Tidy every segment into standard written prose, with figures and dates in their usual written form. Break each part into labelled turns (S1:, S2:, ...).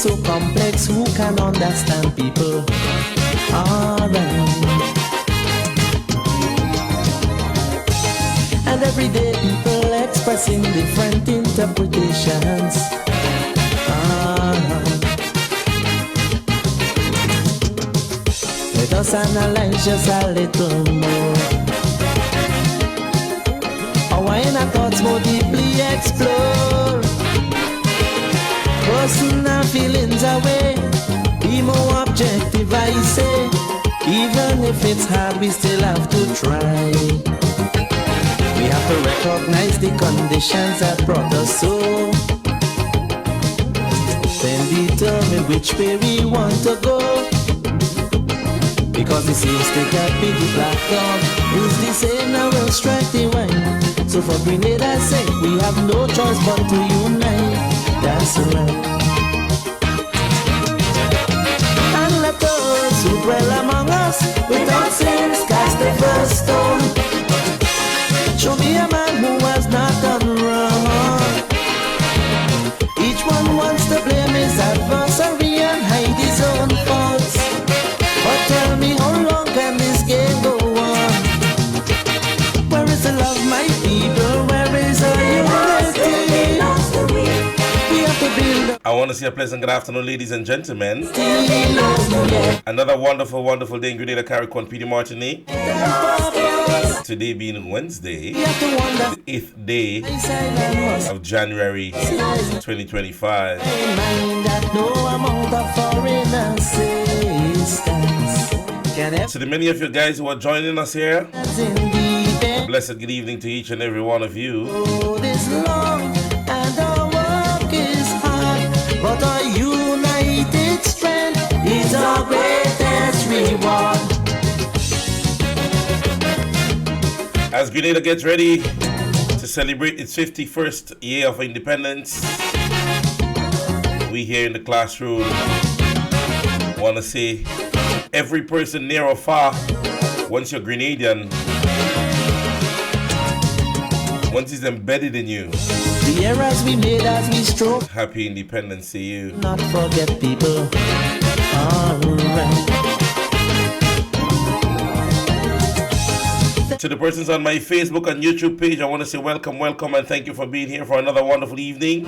S1: so complex, who can understand people? Alright. And everyday people expressing different interpretations. Let us analyze just a little more. Our inner thoughts more deeply explore. Personal feelings away. Be more objective, I say. Even if it's hard, we still have to try. We have to recognize the conditions that brought us so. Then determine which way we want to go. Because it seems to get big black dog is the same, now we'll strike the wine. So for Grenada's sake, we have no choice but to unite. That's right. And let those who dwell among us without sins cast the first stone. Show me a man who has not done wrong. Each one wants to blame his adversary and hide his own faults. But tell me, how long can this game go on? Where is the love, my people? Where is our unity? We have to build.
S2: I want to say a pleasant good afternoon, ladies and gentlemen. Another wonderful, wonderful day in Grenada, Carriacou, PD Martinique. Today being Wednesday, the 8th day of January 2025. To the many of you guys who are joining us here, a blessed good evening to each and every one of you.
S1: But our united strength is our greatest reward.
S2: As Grenada gets ready to celebrate its 51st year of independence, we here in the classroom want to say, every person near or far, once you're Grenadian, once it's embedded in you,
S1: the errors we made as we strove,
S2: happy independence to you.
S1: not forget people. Alright.
S2: To the persons on my Facebook and YouTube page, I want to say welcome, welcome, and thank you for being here for another wonderful evening.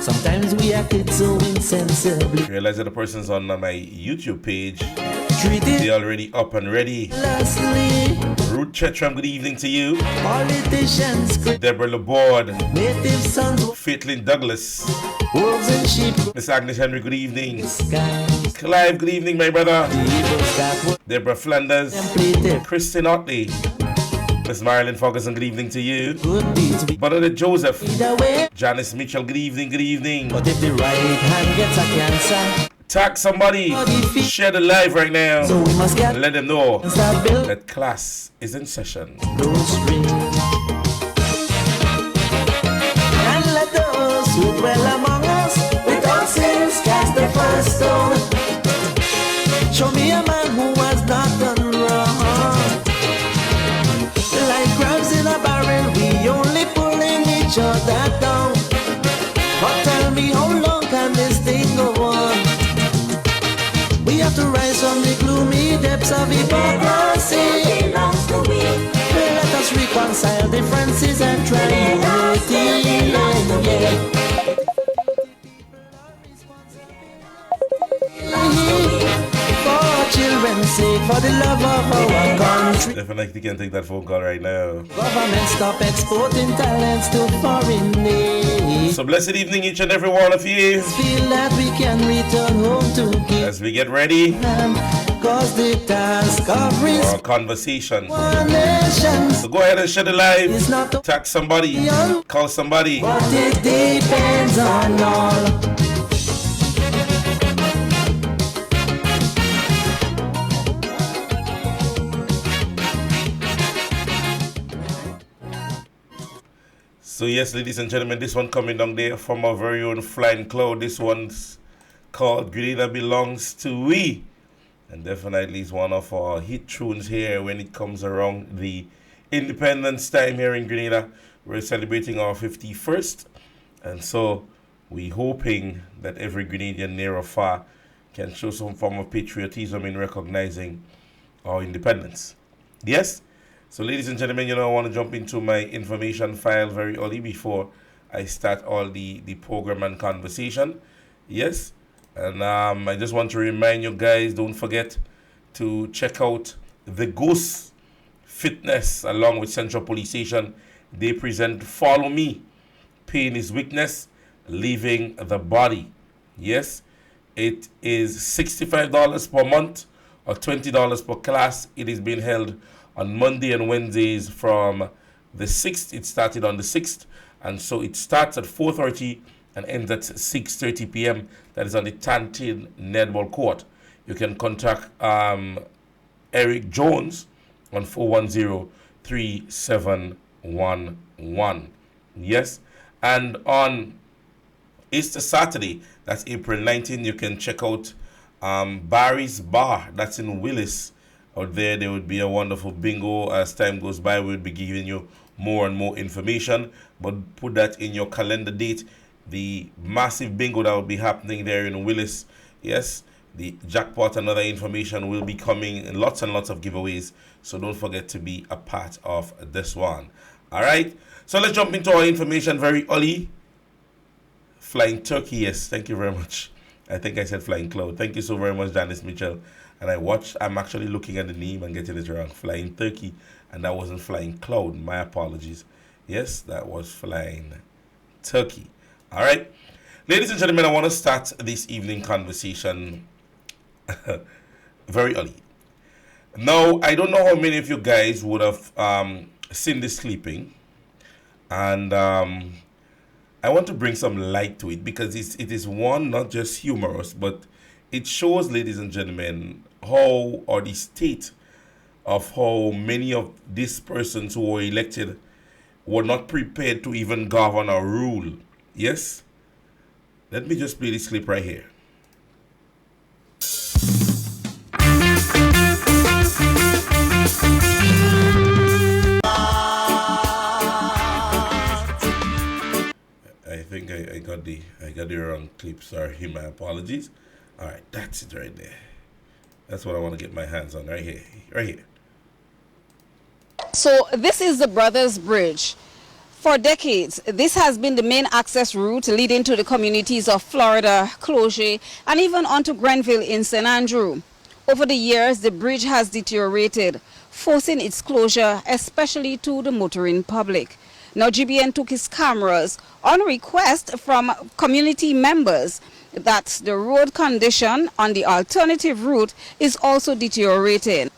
S1: Sometimes we acted so insensibly.
S2: Realize that the persons on my YouTube page, they're already up and ready. Ruth Chetram, good evening to you.
S1: Politicians,
S2: Deborah Laborde,
S1: native sons,
S2: Faitlin Douglas,
S1: wolves and sheep,
S2: Miss Agnes Henry, good evening.
S1: skies,
S2: Clive, good evening, my brother.
S1: evils that
S2: Deborah Flanders,
S1: completed
S2: Kristen Otley, Miss Marilyn Ferguson, good evening to you.
S1: good deeds. We
S2: Brother Joseph,
S1: either way,
S2: Janice Mitchell, good evening, good evening.
S1: but if the right hand gets a cancer,
S2: Tag somebody, share the live right now,
S1: so we must get
S2: and let them know
S1: and start building
S2: that class is in session.
S1: those strings. And let those who dwell among us without sins cast the first stone. Show me a man who has not done wrong. Like crabs in a barrel, we only pulling each other down. But tell me, how long can this thing go on? We have to rise from the gloomy depths of hypocrisy. Let us reconcile differences and try unity. For children's sake, for the love of our country.
S2: Definitely can take that phone call right now.
S1: Government stop exporting talents to foreign nations.
S2: So blessed evening each and every one of you.
S1: Feel that we can return home to give
S2: As we get ready
S1: them, cause the task of
S2: for our conversation.
S1: one nation
S2: So go ahead and share the live.
S1: is not the
S2: Tag somebody, call somebody.
S1: but it depends on all.
S2: So yes, ladies and gentlemen, this one coming down there from our very own Flying Cloud. This one's called Grenada Belongs to We. And definitely is one of our hit tunes here when it comes around the independence time here in Grenada. we're celebrating our 51st, and so we're hoping that every Grenadian near or far can show some form of patriotism in recognizing our independence. Yes? So ladies and gentlemen, I want to jump into my information file very early before I start all the program and conversation. Yes? And I just want to remind you guys, don't forget to check out the Goose Fitness along with Central Police Station. They present Follow Me, Pain is Weakness, Leaving the Body. Yes? It is $65 per month or $20 per class. It is being held on Monday and Wednesdays from the 6th. It started on the 6th, and so it starts at 4:30 and ends at 6:30 p.m. That is on the Tantin Netball Court. You can contact Eric Jones on 410-3711. Yes, and on Easter Saturday, that's April 19th, you can check out Barry's Bar. That's in Willis. Out there would be a wonderful bingo. As time goes by, we'll be giving you more and more information, but put that in your calendar date. The massive bingo that will be happening there in Willis. Yes, the jackpot and other information will be coming, and lots of giveaways, so don't forget to be a part of this one. All right, so let's jump into our information very early. Flying Turkey, yes, thank you very much. I think I said Flying Cloud. Thank you so very much, Janice Mitchell. And I'm actually looking at the name and getting it wrong. Flying Turkey, and that wasn't Flying Cloud. My apologies. Yes, that was Flying Turkey. All right. Ladies and gentlemen, I want to start this evening conversation very early. Now, I don't know how many of you guys would have seen this clipping, and I want to bring some light to it because it is one, not just humorous, but it shows, ladies and gentlemen, how, or the state of how many of these persons who were elected were not prepared to even govern or rule. Yes? Let me just play this clip right here. I think I got the wrong clip. Sorry, my apologies. All right, that's it right there. That's what I want to get my hands on right here. Right here.
S3: So this is the Brothers Bridge. For decades, this has been the main access route leading to the communities of Florida, Cloche, and even onto Grenville in St. Andrew. Over the years, the bridge has deteriorated, forcing its closure, especially to the motoring public. Now, GBN took his cameras on request from community members that the road condition on the alternative route is also deteriorating.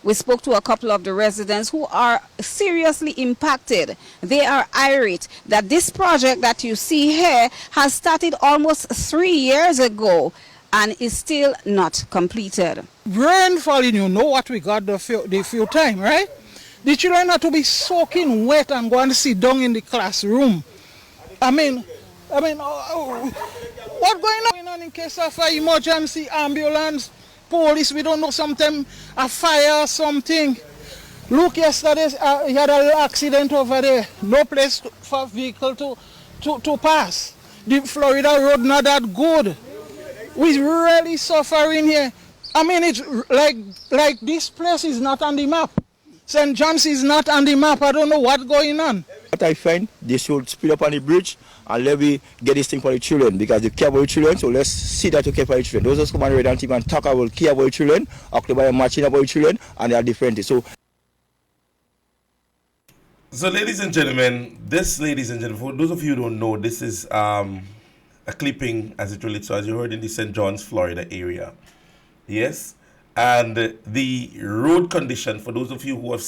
S3: We spoke to a couple of the residents who are seriously impacted. They are irate that this project that you see here has started almost 3 years ago and is still not completed.
S4: Rainfall, you know what we got the few time, right? The children have to be soaking wet and go and sit down in the classroom. I mean, what going on in case of an emergency, ambulance, police, we don't know, sometimes a fire or something. Look, yesterday he had a little accident over there. No place for vehicle to pass. The Florida road not that good. We're really suffering here. I mean, it's like this place is not on the map. St. John's is not on the map. I don't know what's going on.
S5: What I find, they should speed up on the bridge and let me get this thing for the children, because they care about the children, so let's see that they care for the children. Those who come and read and even talk about care about the children, October marching about the children, and they are different. So
S2: ladies and gentlemen, for those of you who don't know, this is a clipping as it relates to, as you heard, in the St. John's, Florida area. Yes? And the road condition, for those of you who have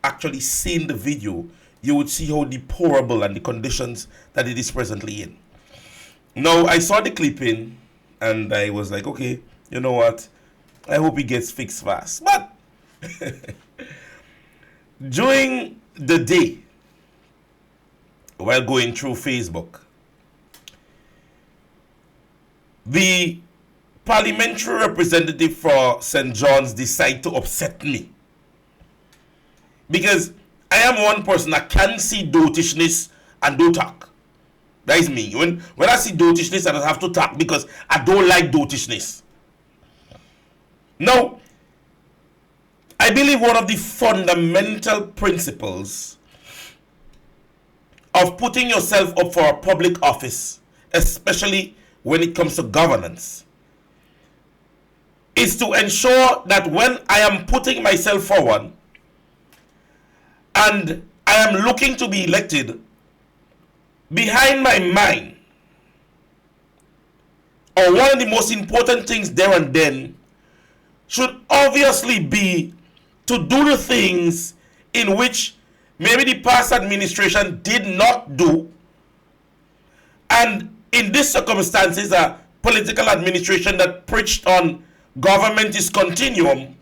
S2: actually seen the video, you would see how deplorable and the conditions that it is presently in. Now, I saw the clipping and I was like, okay, you know what? I hope it gets fixed fast. But during the day, while going through Facebook, the parliamentary representative for St. John's decided to upset me. Because I am one person that can see dotishness and don't talk. That is me. When I see dotishness, I don't have to talk because I don't like dotishness. Now, I believe one of the fundamental principles of putting yourself up for a public office, especially when it comes to governance, is to ensure that when I am putting myself forward and I am looking to be elected, behind my mind, or one of the most important things there and then, should obviously be to do the things in which maybe the past administration did not do. And in these circumstances, a political administration that preached on government is continuum,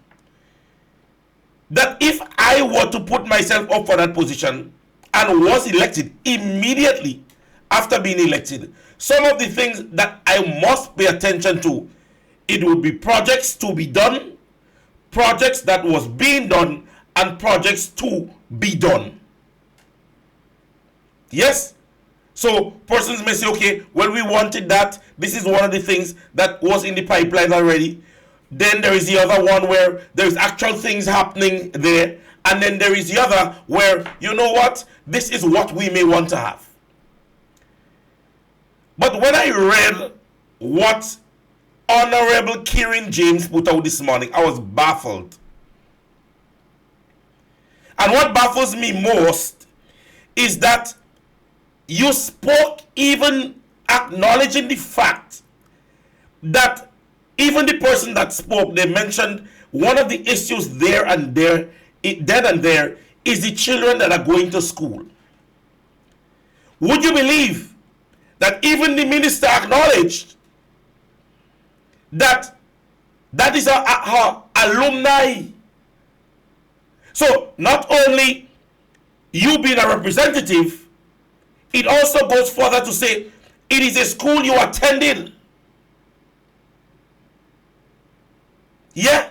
S2: that if I were to put myself up for that position and was elected immediately after being elected, some of the things that I must pay attention to, it would be projects to be done, projects that was being done, and projects to be done. Yes? So persons may say, okay, well, we wanted that. This is one of the things that was in the pipeline already. Then there is the other one where there's actual things happening there. And then there is the other where, you know what, this is what we may want to have. But when I read what Honorable Kieran James put out this morning, I was baffled. And what baffles me most is that you spoke even acknowledging the fact that even the person that spoke, they mentioned one of the issues there and there, then and there, is the children that are going to school. Would you believe that even the minister acknowledged that that is her alumni? So not only you being a representative, it also goes further to say it is a school you attended. Yeah.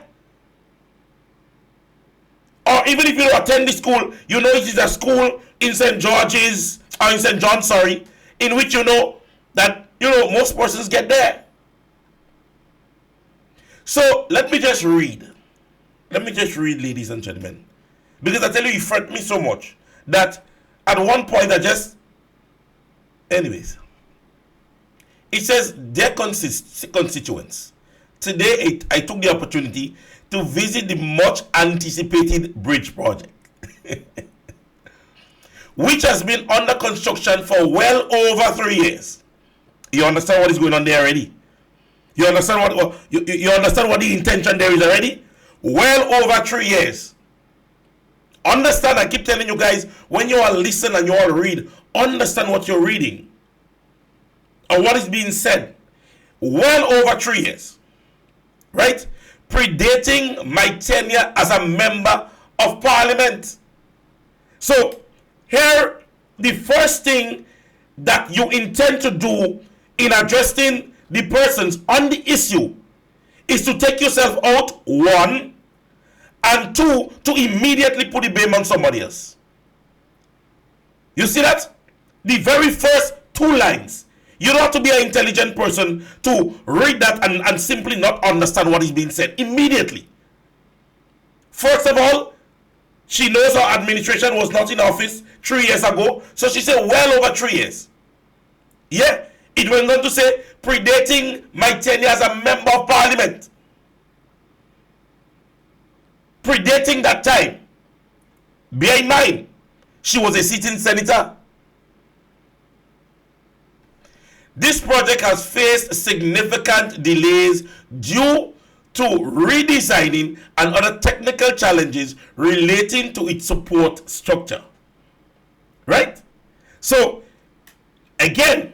S2: Or even if you don't attend the school, you know it is a school in St. George's, or in St. John, in which you know that, you know, most persons get there. So let me just read. Ladies and gentlemen. Because I tell you, it frightened me so much that at one point anyways. It says, dear constituents, today I took the opportunity to visit the much anticipated bridge project, which has been under construction for well over 3 years. You understand what is going on there already? You understand you understand what the intention there is already? Well over 3 years. Understand, I keep telling you guys, when you all listen and you all read, understand what you're reading or what is being said. Well over 3 years, right? Predating my tenure as a member of parliament. So here, the first thing that you intend to do in addressing the persons on the issue is to take yourself out, one, and two, to immediately put the blame on somebody else. You see that? The very first 2 lines. You don't have to be an intelligent person to read that and simply not understand what is being said immediately. First of all, she knows her administration was not in office 3 years ago, so she said well over 3 years. Yeah, it went on to say predating my tenure as a member of parliament. Predating that time. Bear in mind, she was a sitting senator. This project has faced significant delays due to redesigning and other technical challenges relating to its support structure. Right? So, again,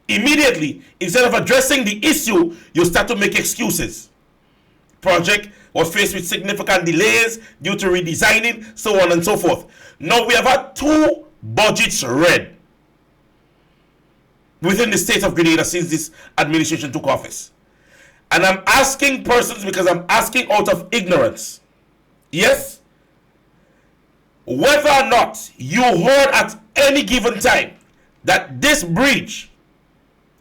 S2: immediately, instead of addressing the issue, you start to make excuses. Project was faced with significant delays due to redesigning, so on and so forth. Now, we have had 2 budgets read within the state of Grenada since this administration took office. And I'm asking persons because I'm asking out of ignorance. Yes? whether or not you heard at any given time that this bridge,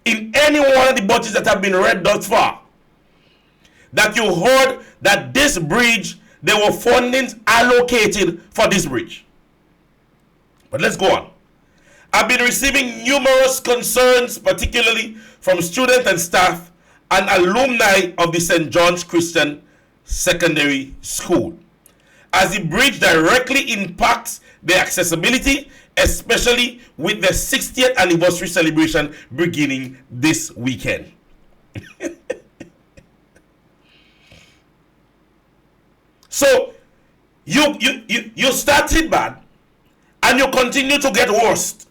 S2: in any one of the budgets that have been read thus far, that you heard that this bridge, there were fundings allocated for this bridge. But let's go on. I've been receiving numerous concerns, particularly from students and staff and alumni of the St. John's Christian Secondary School, as the bridge directly impacts their accessibility, especially with the 60th anniversary celebration beginning this weekend. So you started bad and you continue to get worse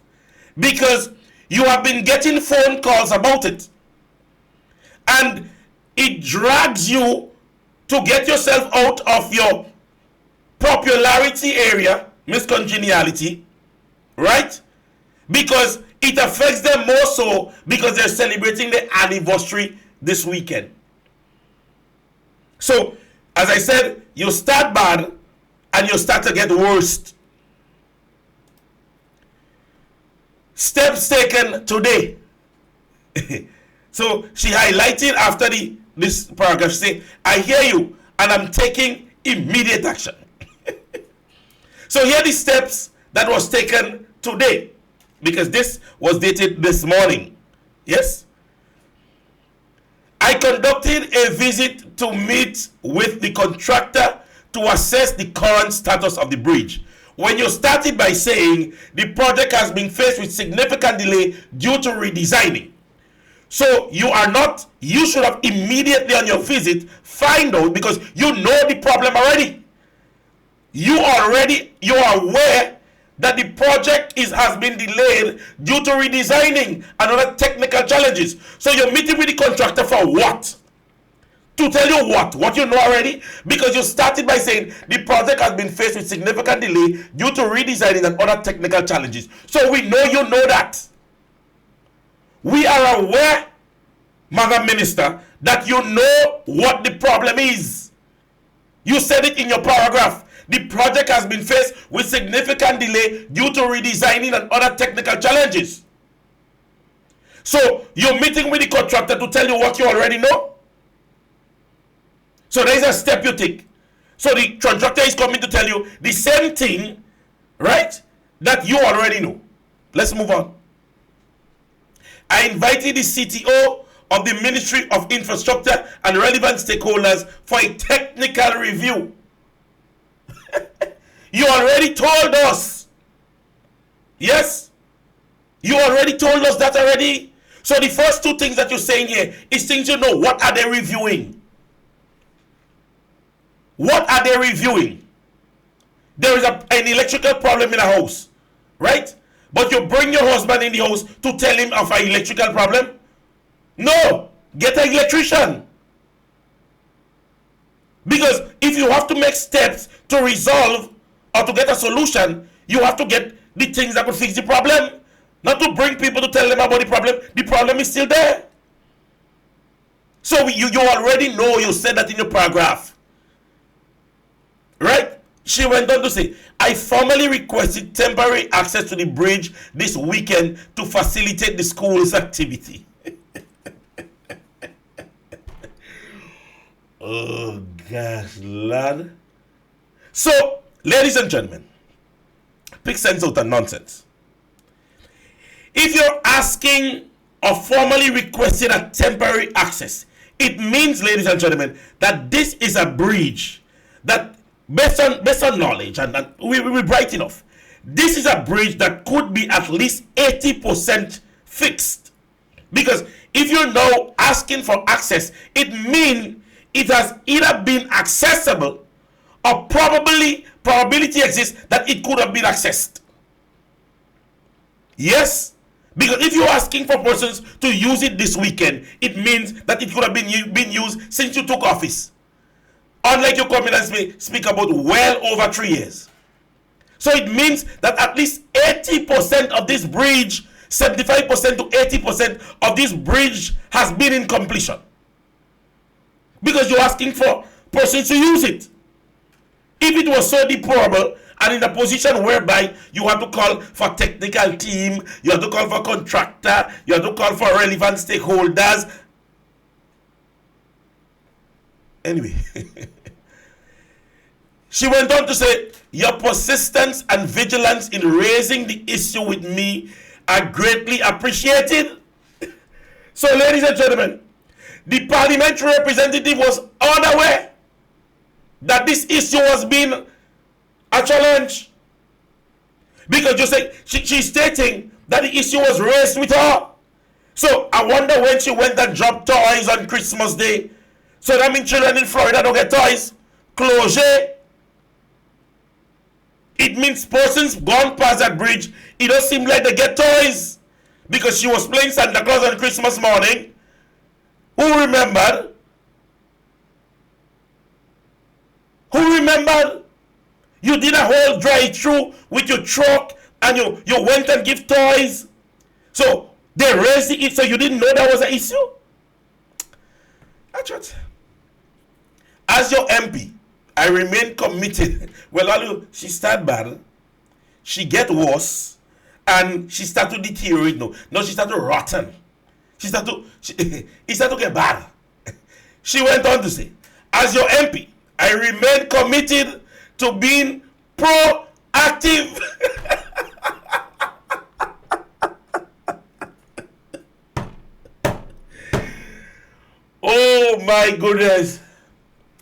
S2: because you have been getting phone calls about it, and it drags you to get yourself out of your popularity area, miscongeniality, right? Because it affects them more so because they're celebrating the anniversary this weekend. So, as I said, you start bad and you start to get worse. Steps taken today. So she highlighted after this paragraph, she said, I hear you and I'm taking immediate action. So here are the steps that was taken today, because this was dated this morning. Yes? I conducted a visit to meet with the contractor to assess the current status of the bridge. When you started by saying the project has been faced with significant delay due to redesigning. So you should have immediately on your visit find out, because you know the problem already. You are aware that the project has been delayed due to redesigning and other technical challenges. So you're meeting with the contractor for what? To tell you what you know already, because you started by saying the project has been faced with significant delay due to redesigning and other technical challenges. So we know you know that. We are aware, Madam Minister, that you know what the problem is. You said it in your paragraph. The project has been faced with significant delay due to redesigning and other technical challenges. So you're meeting with the contractor to tell you what you already know. So there is a step you take. So the contractor is coming to tell you the same thing, right, that you already know. Let's move on. I invited the CTO of the Ministry of Infrastructure and relevant stakeholders for a technical review. You already told us. Yes? You already told us that already. So the first two things that you're saying here is things you know. What are they reviewing? What are they reviewing? There is an electrical problem in a house, right? But you bring your husband in the house to tell him of an electrical problem? No, get an electrician. Because if you have to make steps to resolve or to get a solution, you have to get the things that will fix the problem. Not to bring people to tell them about the problem. The problem is still there. So you already know, you said that in your paragraph. Right? She went on to say, I formally requested temporary access to the bridge this weekend to facilitate the school's activity. Oh gosh, lad. So, ladies and gentlemen, pick sense out of nonsense. If you're asking or formally requesting a temporary access, it means, ladies and gentlemen, that this is a bridge that based on knowledge, and we're bright enough, this is a bridge that could be at least 80% fixed. Because if you're now asking for access, it means it has either been accessible or probability exists that it could have been accessed. Yes? Because if you're asking for persons to use it this weekend, it means that it could have been used since you took office. Unlike you come in and speak about well over 3 years. So it means that at least 80% of this bridge, 75% to 80% of this bridge has been in completion. Because you're asking for persons to use it. If it was so deplorable and in a position whereby you have to call for technical team, you have to call for contractor, you have to call for relevant stakeholders. Anyway, she went on to say, your persistence and vigilance in raising the issue with me are greatly appreciated. So, ladies and gentlemen, the parliamentary representative was unaware that this issue was being a challenge. Because you say she's stating that the issue was raised with her. So I wonder when she went and dropped toys on Christmas Day. So that means children in Florida don't get toys. Closure. It means persons gone past that bridge, it don't seem like they get toys. Because she was playing Santa Claus on Christmas morning. Who remembered? Who remembered? You did a whole drive-through with your truck and you went and give toys. So they raised the issue, so you didn't know that was an issue? That's as your MP, I remain committed. Well, she start bad, she get worse, and she start to deteriorate. No, she start to rotten. It start to get bad. She went on to say, as your MP, I remain committed to being proactive. Oh my goodness.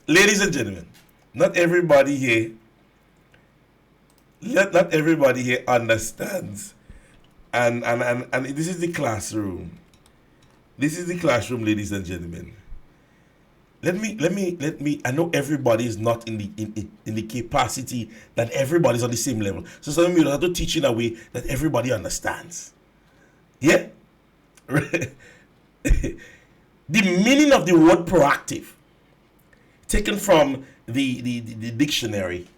S2: Ladies and gentlemen, not everybody here understands. And this is the classroom. This is the classroom, ladies and gentlemen. Let me. I know everybody is not in the capacity that everybody's on the same level. So some of you have to teach in a way that everybody understands. Yeah. The meaning of the word proactive, taken from the dictionary,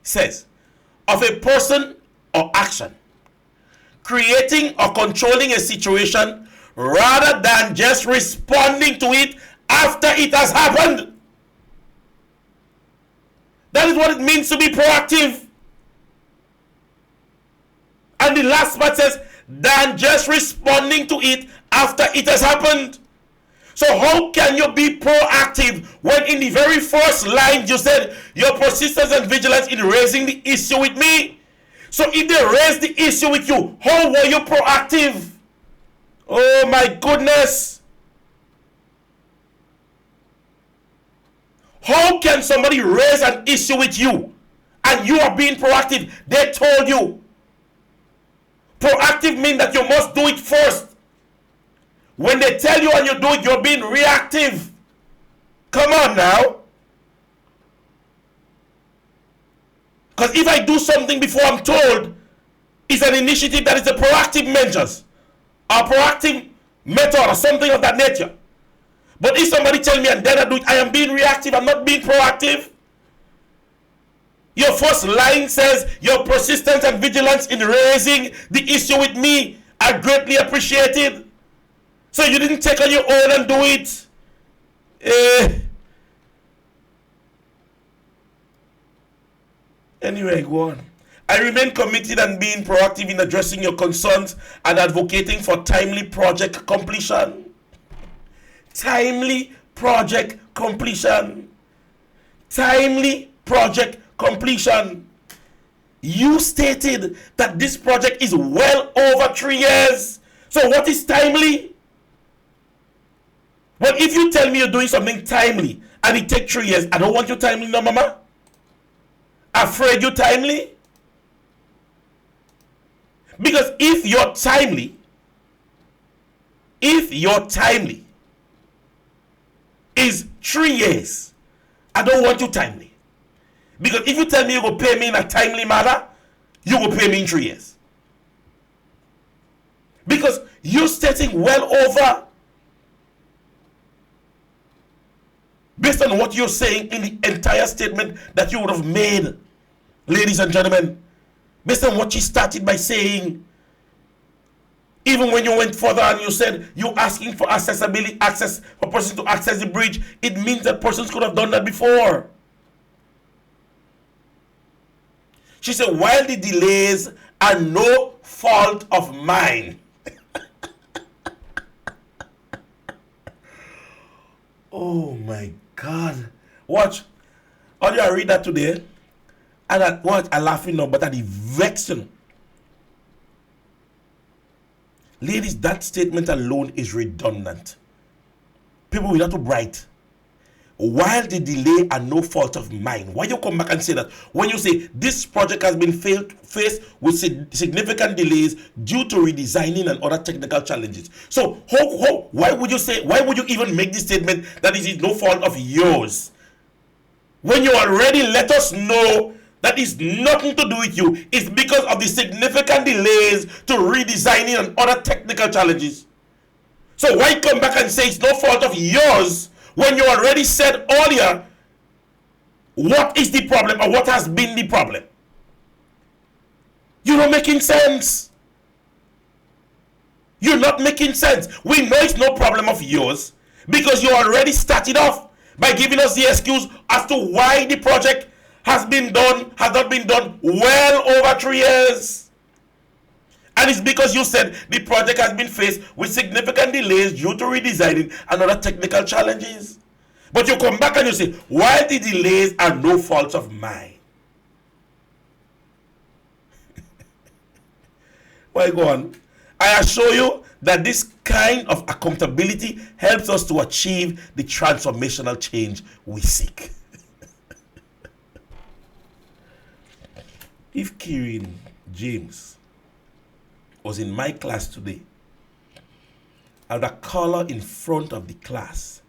S2: says of a person or action creating or controlling a situation rather than just responding to it after it has happened. That is what it means to be proactive. And the last part says, than just responding to it after it has happened. So how can you be proactive when in the very first line you said your persistence and vigilance in raising the issue with me? So if they raised the issue with you, how were you proactive? Oh my goodness. How can somebody raise an issue with you and you are being proactive? They told you. Proactive means that you must do it first. When they tell you and you do it, you're being reactive. Come on now. Because if I do something before I'm told, it's an initiative that is a proactive measures, a proactive method or something of that nature. But if somebody tell me and then I do it, I am being reactive, I'm not being proactive. Your first line says, your persistence and vigilance in raising the issue with me are greatly appreciated. So you didn't take on your own and do it. Anyway, go on. I remain committed and being proactive in addressing your concerns and advocating for timely project completion. Timely project completion. Timely project completion. You stated that this project is well over 3 years. So what is timely? Well, if you tell me you're doing something timely and it takes 3 years, I don't want you timely, no, mama. Afraid you timely? Because if you're timely is 3 years, I don't want you timely. Because if you tell me you will pay me in a timely manner, you will pay me in 3 years. Because you're stating well over, based on what you're saying in the entire statement that you would have made, ladies and gentlemen, based on what you started by saying, even when you went further and you said you're asking for access for persons to access the bridge, it means that persons could have done that before. She said, while the delays are no fault of mine. Oh my God. Watch. How do I read that today? And I watch, I laughing now, but at the vexing. Ladies, that statement alone is redundant. People will have to write. While the delay are no fault of mine. Why you come back and say that? When you say this project has been faced with significant delays due to redesigning and other technical challenges. So why would you even make this statement that it is no fault of yours? When you already let us know that is nothing to do with you, it's because of the significant delays to redesigning and other technical challenges. So why come back and say it's no fault of yours when you already said earlier what is the problem or what has been the problem? You're not making sense. You're not making sense. We know it's no problem of yours because you already started off by giving us the excuse as to why the project has not been done well over 3 years. And it's because you said the project has been faced with significant delays due to redesigning and other technical challenges. But you come back and you say, while the delays are no fault of mine. Well, go on. I assure you that this kind of accountability helps us to achieve the transformational change we seek. If Kieran James was in my class today, I would have called her in front of the class,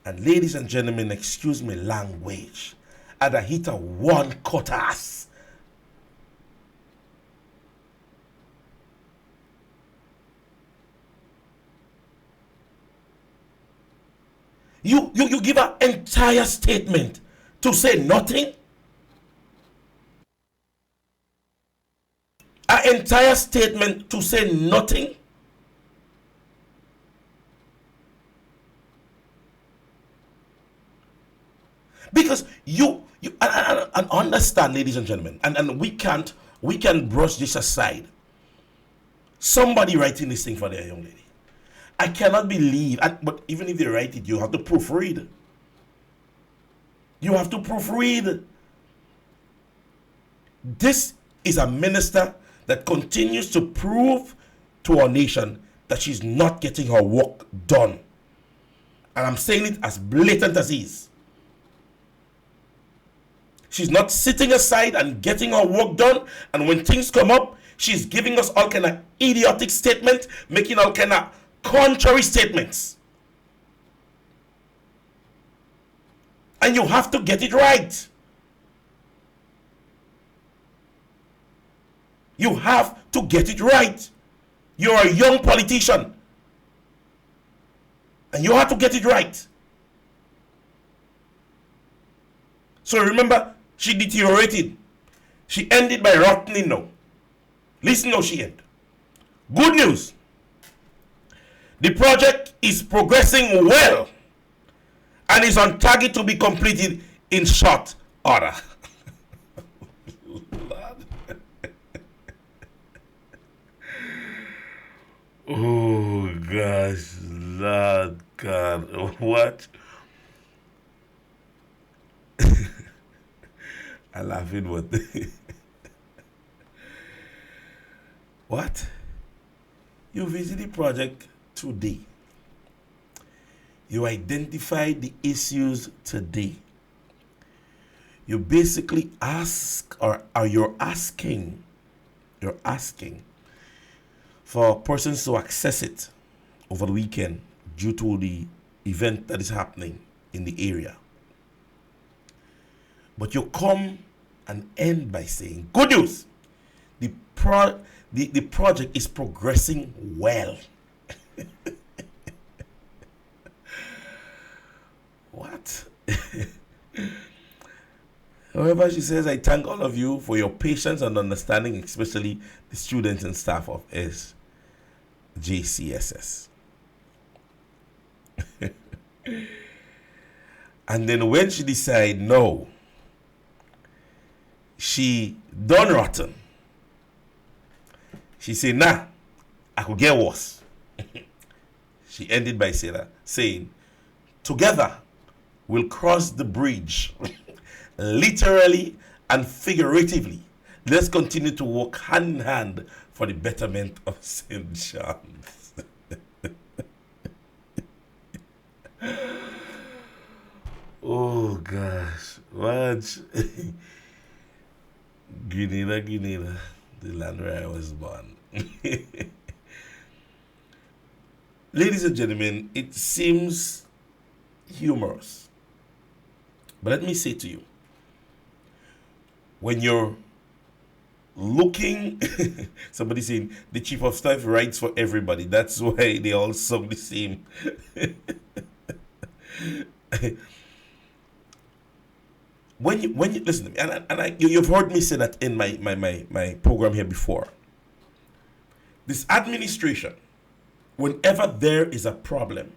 S2: and ladies and gentlemen, excuse me language, I'd have hit her one cut ass. You give an entire statement to say nothing? An entire statement to say nothing? Because you and understand, ladies and gentlemen, and we can brush this aside. Somebody writing this thing for their young lady. I cannot believe, but even if they write it, you have to proofread. You have to proofread. This is a minister that continues to prove to our nation that she's not getting her work done. And I'm saying it as blatant as is. She's not sitting aside and getting her work done. And when things come up, she's giving us all kind of idiotic statements, making all kind of contrary statements. And you have to get it right. You have to get it right. You're a young politician. And you have to get it right. So remember, she deteriorated. She ended by rotting now. Listen how she ended. Good news. The project is progressing well and is on target to be completed in short order. Oh gosh, Lord God, what? I'm laughing, but what? You visit the project today. You identify the issues today. You basically ask, or you're asking for persons to access it over the weekend due to the event that is happening in the area. But you come and end by saying, good news, the project is progressing well. What? However, she says, I thank all of you for your patience and understanding, especially the students and staff of SJCSS. And then when she decided, no, she done rotten. She said, nah, I could get worse. She ended by saying, together we'll cross the bridge, literally and figuratively. Let's continue to work hand in hand for the betterment of St. John's. Oh gosh, watch. Grenada, the land where I was born. Ladies and gentlemen, it seems humorous. But let me say to you, when you're looking, somebody saying the chief of staff writes for everybody. That's why they all sung the same. When you listen to me, and you've heard me say that in my program here before. This administration, whenever there is a problem,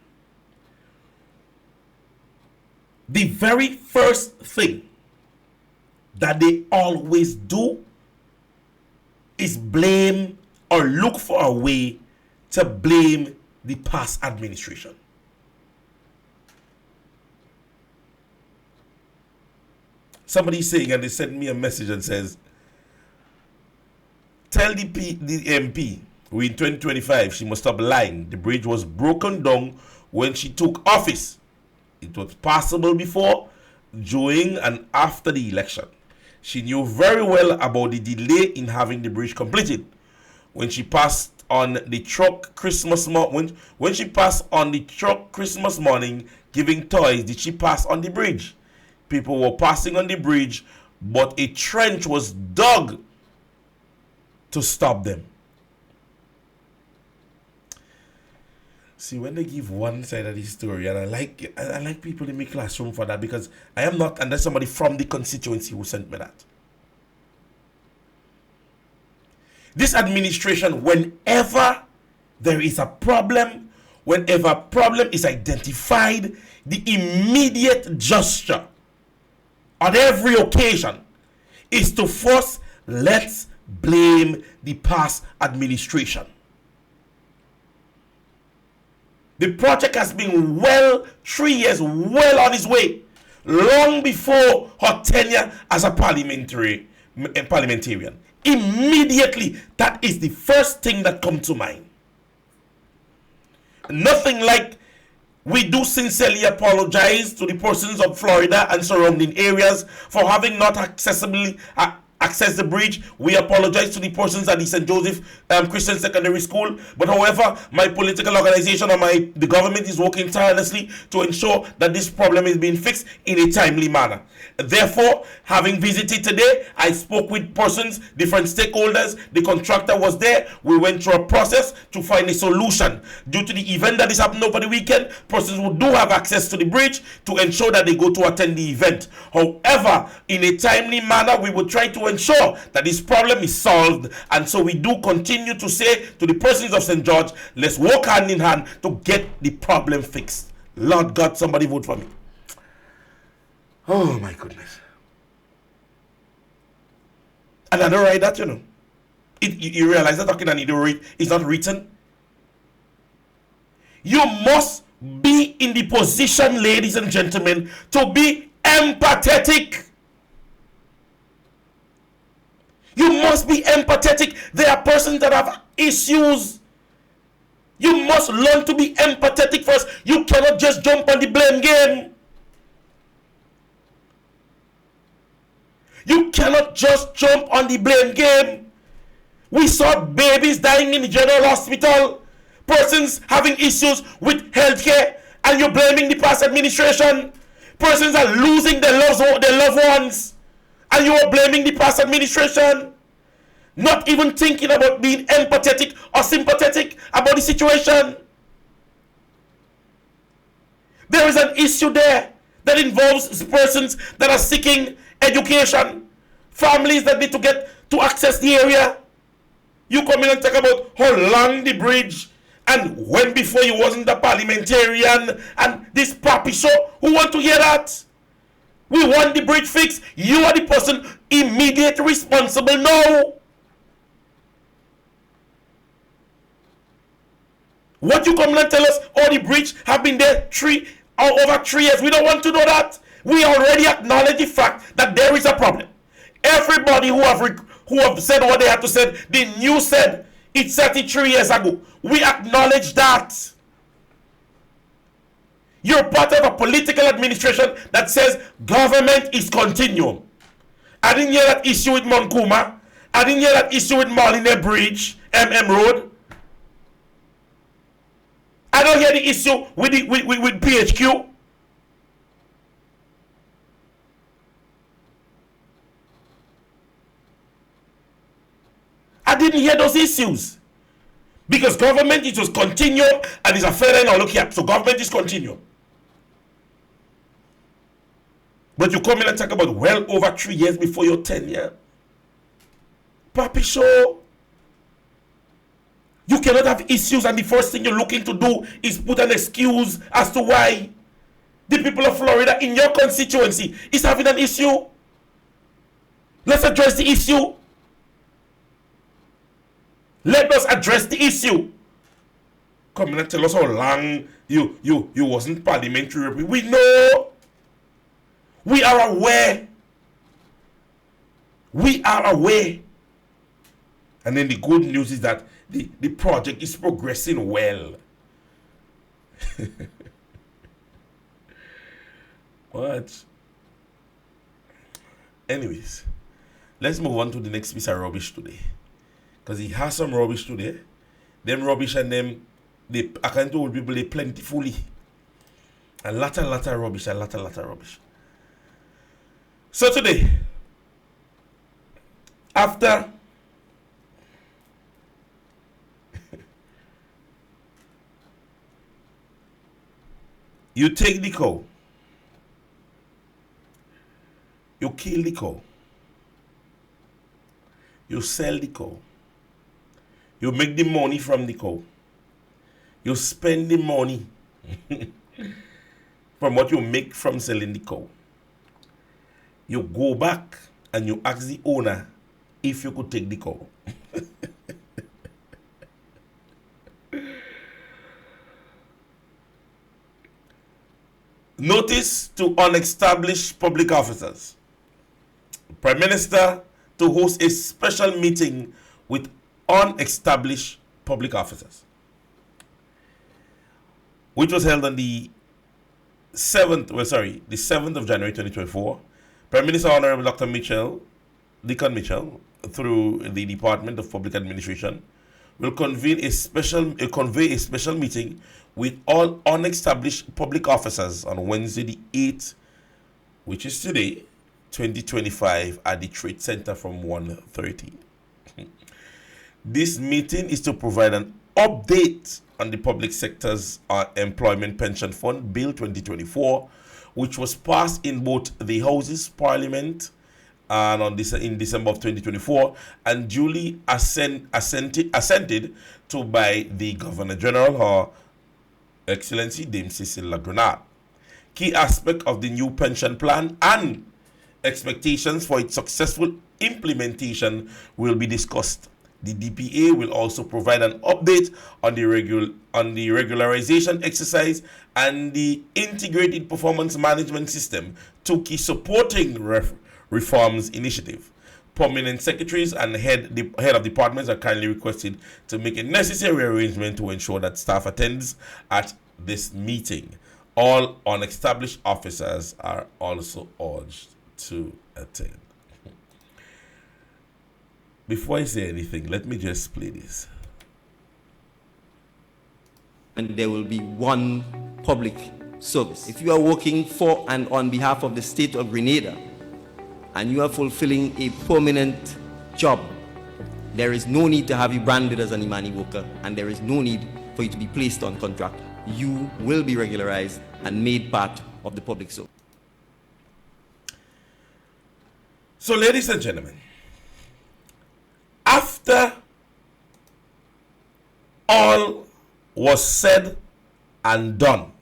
S2: the very first thing that they always do is blame or look for a way to blame the past administration. Somebody's saying, and they sent me a message and says, tell the MP, we in 2025, she must stop lying. The bridge was broken down when she took office. It was passable before, during, and after the election. She knew very well about the delay in having the bridge completed. When she passed on the truck Christmas morning, when she passed on the truck Christmas morning giving toys, did she pass on the bridge? People were passing on the bridge, but a trench was dug to stop them. See, when they give one side of the story, and I like people in my classroom for that, because I am not, and there's somebody from the constituency who sent me that. This administration, whenever there is a problem, whenever a problem is identified, the immediate gesture on every occasion is to force, let's blame the past administration. The project has been 3 years well on its way, long before her tenure as a parliamentarian. Immediately, that is the first thing that comes to mind. Nothing like we do sincerely apologize to the persons of Florida and surrounding areas for having not accessed the bridge. We apologize to the persons at the St. Joseph Christian Secondary School. But however, my political organization or the government is working tirelessly to ensure that this problem is being fixed in a timely manner. Therefore, having visited today, I spoke with persons, different stakeholders. The contractor was there. We went through a process to find a solution. Due to the event that is happening over the weekend, persons who do have access to the bridge to ensure that they go to attend the event. However, in a timely manner, we will try to ensure that this problem is solved. And so we do continue to say to the persons of St. George, let's work hand in hand to get the problem fixed. Lord God, somebody vote for me. Oh my goodness. And I don't write that, you know. You realize that talking and you don't read, it's not written. You must be in the position, ladies and gentlemen, to be empathetic. You must be empathetic. There are persons that have issues. You must learn to be empathetic first. You cannot just jump on the blame game. You cannot just jump on the blame game. We saw babies dying in the general hospital, persons having issues with healthcare, and you're blaming the past administration. Persons are losing their loved ones, and you are blaming the past administration. Not even thinking about being empathetic or sympathetic about the situation. There is an issue there that involves persons that are seeking education, families that need to get to access the area. You come in and talk about how long the bridge, and when before you wasn't a parliamentarian, and this papi show. Who want to hear that? We want the bridge fixed. You are the person immediately responsible now. What you come and tell us, oh, the bridge have been there over 3 years. We don't want to know that. We already acknowledge the fact that there is a problem. Everybody who have said what they had to say, the news said it's 33 years ago. We acknowledge that. You're part of a political administration that says government is continuum. I didn't hear that issue with Monkuma. I didn't hear that issue with Marlene Bridge, Road. I don't hear the issue with PHQ. I didn't hear those issues. Because government it was continuum and it's a federal now look here. So government is continuum. But you come in and talk about well over 3 years before your tenure. Papi show. You cannot have issues and the first thing you're looking to do is put an excuse as to why the people of Florida in your constituency is having an issue. Let's address the issue. Let us address the issue. Come and tell us how long you wasn't parliamentary. We know. We are aware. We are aware. And then the good news is that the project is progressing well. What? Anyways, let's move on to the next piece of rubbish today. Because he has some rubbish today. Them rubbish and them, I can tell people they plentifully. A lot of rubbish, a lot of rubbish. So today, after you take the cow, you kill the cow, you sell the cow, you make the money from the cow, you spend the money from what you make from selling the cow. You go back and you ask the owner if you could take the cow. Notice to unestablished public officers. Prime Minister to host a special meeting with unestablished public officers, which was held on the 7th of January 2024. Prime Minister Honorable Dr. Deacon Mitchell, through the Department of Public Administration, will convene a special meeting with all unestablished public officers on Wednesday the 8th, which is today, 2025, at the Trade Center from 1:30. This meeting is to provide an update on the public sector's Employment Pension Fund Bill 2024, which was passed in both the Houses Parliament and in December of 2024 and duly assented to by the Governor General, Her Excellency Dame Cecilia Grenard. Key aspect of the new pension plan and expectations for its successful implementation will be discussed. The DPA will also provide an update on the regularization exercise and the integrated performance management system, two key supporting reforms initiative. Permanent secretaries and head of departments are kindly requested to make a necessary arrangement to ensure that staff attends at this meeting. All unestablished officers are also urged to attend. Before I say anything, let me just play this.
S6: And there will be one public service. If you are working for and on behalf of the state of Grenada, and you are fulfilling a permanent job, there is no need to have you branded as an Imani worker, and there is no need for you to be placed on contract. You will be regularized and made part of the public service.
S2: So, ladies and gentlemen, after all was said and done,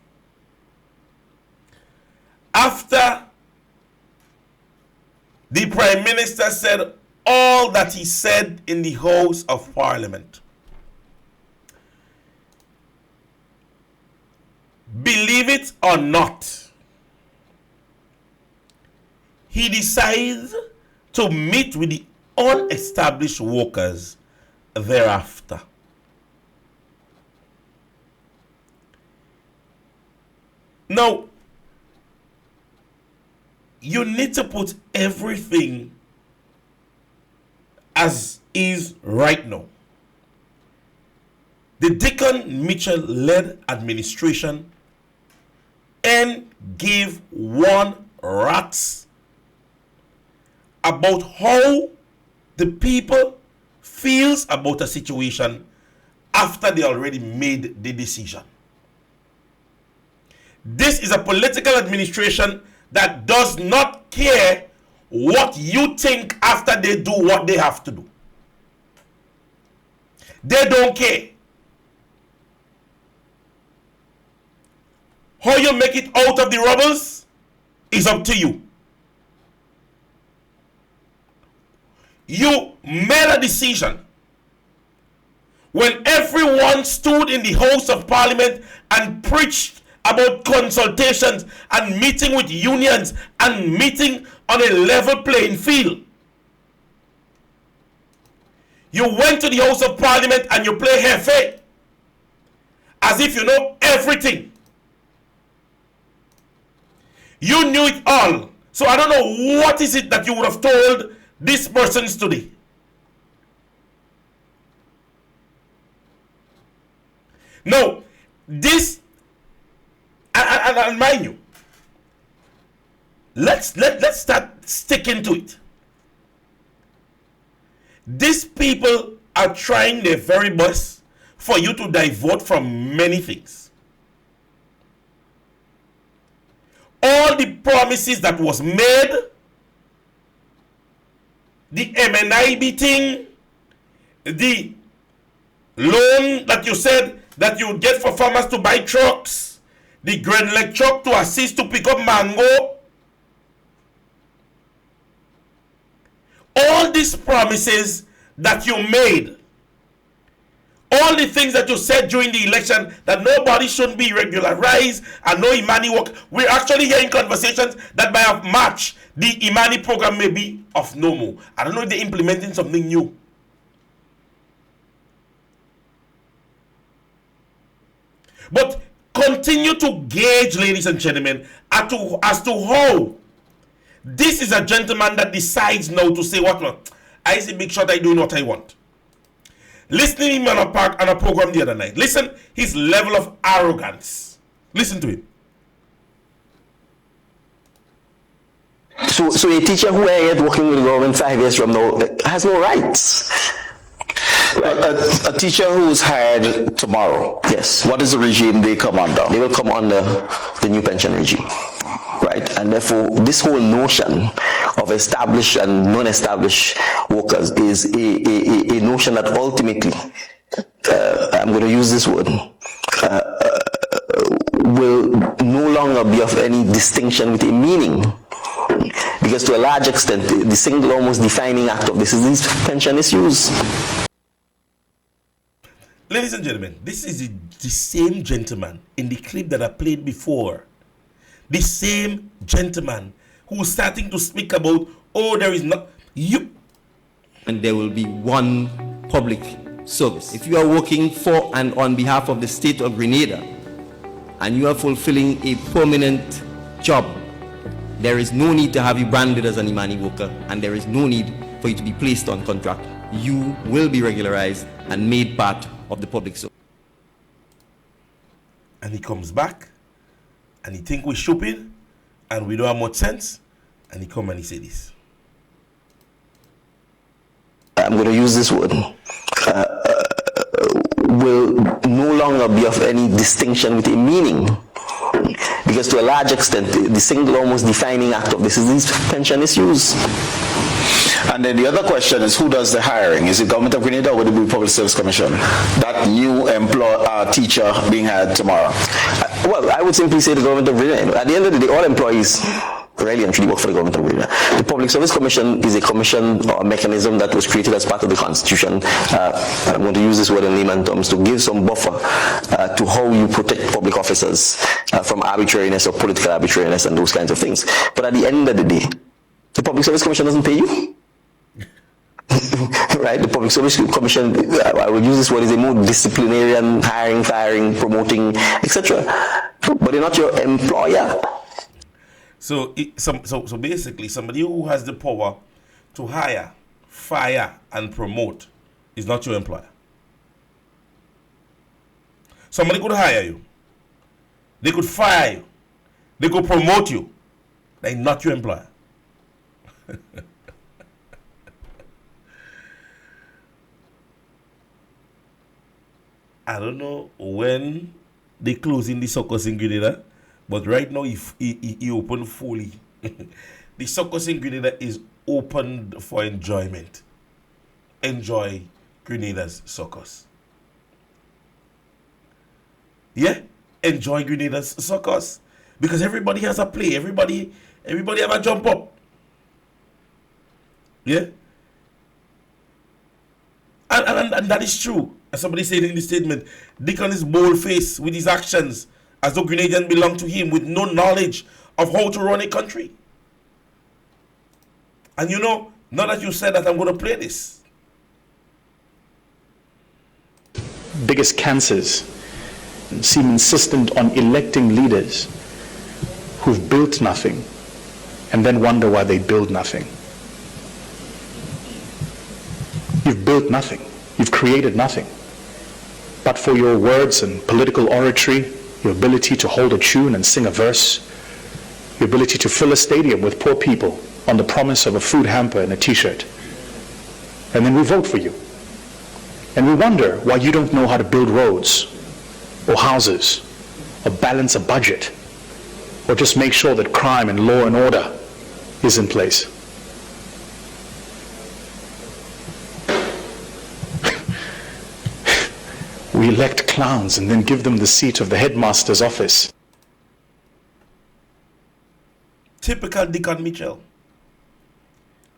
S2: after The Prime Minister said all that he said in the House of Parliament. Believe it or not, he decides to meet with the unestablished workers thereafter. Now, you need to put everything as is right now. The Deacon Mitchell-led administration and gave one rat's about how the people feels about a situation after they already made the decision. This is a political administration that does not care what you think after they do what they have to do. They don't care. How you make it out of the rubbles is up to you. You made a decision when everyone stood in the House of Parliament and preached about consultations and meeting with unions and meeting on a level playing field. You went to the House of Parliament and you play hefe as if you know everything. You knew it all. So I don't know what is it that you would have told these persons today. No, this, and mind you, let's start sticking to it. These people are trying their very best for you to divert from many things. All the promises that was made, the MNIB thing, the loan that you said that you would get for farmers to buy trucks, the Grand Leg truck to assist to pick up mango. All these promises that you made, all the things that you said during the election that nobody shouldn't be regularized and no Imani work, we're actually hearing conversations that by March, the Imani program may be of no more. I don't know if they're implementing something new. But continue to gauge, ladies and gentlemen, as to how this is a gentleman that decides now to say, what, I see Big Shot, I doing what I want. Listening to him on a program the other night. Listen, his level of arrogance. Listen to him.
S7: So a teacher who I had working with the government 5 years from now has no rights.
S8: A teacher who is hired tomorrow.
S7: Yes.
S8: What is the regime they come under?
S7: They will come under the new pension regime. Right? And therefore, this whole notion of established and non-established workers is a notion that ultimately, I'm going to use this word, will no longer be of any distinction with a meaning. Because to a large extent, the single almost defining act of this is these pension issues.
S2: Ladies and gentlemen, this is the same gentleman in the clip that I played before. The same gentleman who's starting to speak about, oh, there is not you.
S6: And there will be one public service. If you are working for and on behalf of the state of Grenada and you are fulfilling a permanent job, there is no need to have you branded as an Imani worker, and there is no need for you to be placed on contract. You will be regularized and made part of the public service.
S2: And he comes back and he think we're stupid and we don't have much sense, and he come and he say this.
S7: I'm going to use this word, will no longer be of any distinction with a meaning. Because to a large extent, the single almost defining act of this is these pension issues.
S8: And then the other question is, who does the hiring? Is it Government of Grenada or would it be Public Service Commission? That new teacher being hired tomorrow.
S7: Well, I would simply say the Government of Grenada. At the end of the day, all employees brilliantly work for the government of Grenada. The Public Service Commission is a commission or a mechanism that was created as part of the Constitution. I'm going to use this word in layman terms to give some buffer to how you protect public officers from arbitrariness or political arbitrariness and those kinds of things. But at the end of the day, the Public Service Commission doesn't pay you. Right? The Public Service Commission, I will use this word, is a more disciplinarian, hiring, firing, promoting, etc. But they're not your employer.
S2: So basically, somebody who has the power to hire, fire, and promote is not your employer. Somebody could hire you. They could fire you. They could promote you. They're not your employer. I don't know when they closing the circus in Grenada, but right now he open fully. The circus in Grenada is open for enjoyment. Enjoy Grenada's circus. Yeah, enjoy Grenada's circus, because everybody has a play. Everybody have a jump up. Yeah, and that is true. As somebody said in the statement, Dickon is bold-faced with his actions, as though Grenadians belong to him, with no knowledge of how to run a country. And you know, now that you said that, I'm going to play this.
S9: Biggest cancers seem insistent on electing leaders who've built nothing and then wonder why they build nothing. You've built nothing. You've created nothing. But for your words and political oratory, your ability to hold a tune and sing a verse, your ability to fill a stadium with poor people on the promise of a food hamper and a t-shirt. And then we vote for you. And we wonder why you don't know how to build roads or houses or balance a budget or just make sure that crime and law and order is in place. We elect clowns and then give them the seat of the headmaster's office.
S2: Typical Dickon Mitchell.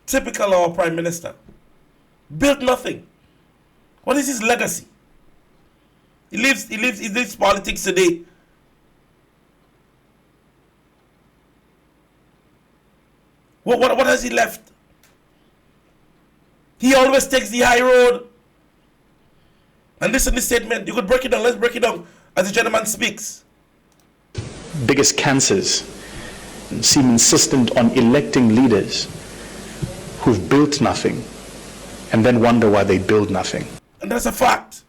S2: Typical our Prime Minister. Built nothing. What is his legacy? He lives politics today. What has he left? He always takes the high road. And listen to this statement. You could break it down. Let's break it down as the gentleman speaks.
S9: Biggest cancers seem insistent on electing leaders who've built nothing and then wonder why they build nothing.
S2: And that's a fact.